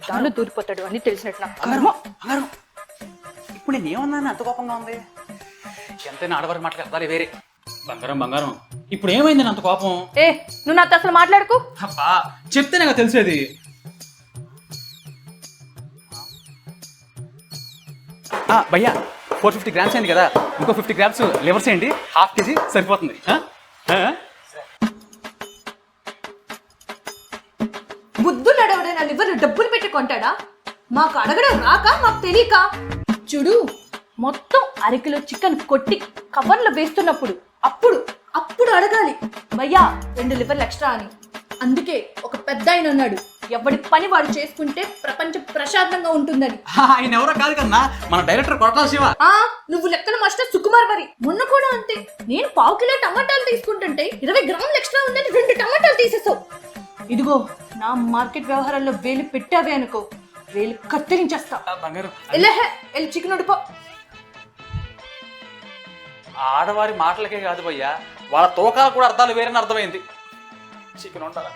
దానిలో దూరిపోతాడు అని తెలిసినట్టు నాకు బంగారం ఇప్పుడు నేను ఏమన్నాను అంత కోపంగా ఉంది? ఎంతైనా ఆడవారి మాటలు అర్థాలి వేరే. బంగారం ఇప్పుడు ఏమైంది అంత కోపం? నువ్వు నాతో అసలు మాట్లాడుకు. అబ్బా చెప్తేనే కదా తెలిసేది. భయ్యా 450 గ్రామ్స్ అయింది కదా, ఇంకో 50 గ్రామ్స్ లివర్స్ ఏంటి, ½ కేజీ సరిపోతుంది. బుద్ధులు అడవడైనా లివర్ డబ్బులు పెట్టి కొంటాడా? మాకు అడగడం రాక మాకు తెలియక. చూడు, మొత్తం అరకిలో చికెన్ కొట్టి కవర్లో వేస్తున్నప్పుడు అప్పుడు అడగాలి భయ్యా 2 లివర్లు ఎక్స్ట్రా అని. అందుకే ఒక పెద్ద ఆయన అన్నాడు, ఎవడి పని వాడు చేసుకుంటే ప్రపంచం ప్రశాంతంగా ఉంటుందని. ఆయన ఎవరో కాదు కన్నా, మన డైరెక్టర్ కొట్టాల శివ. నువ్వు లెక్కన మాస్టర్ సుకుమార్ మరి. మొన్న కూడా అంతే, నేను 1/4 కిలో టమాటాలు తీసుకుంటుంటే 20 గ్రాములు ఎక్స్ట్రా ఉందని 2 టమాటాలు తీసేసావు. ఇదిగో నా మార్కెట్ వ్యవహారాల్లో వేలు పెట్టావే అనుకో, వేలు కత్తిరించేస్తా. వెళ్ళి చికెన్ ఉడిపో. ఆడవారి మాటలకే కాదు భయ్యా, వాళ్ళ తోకాలు కూడా అర్థాలు వేరని అర్థమైంది. చికెన్ ఉండాలి.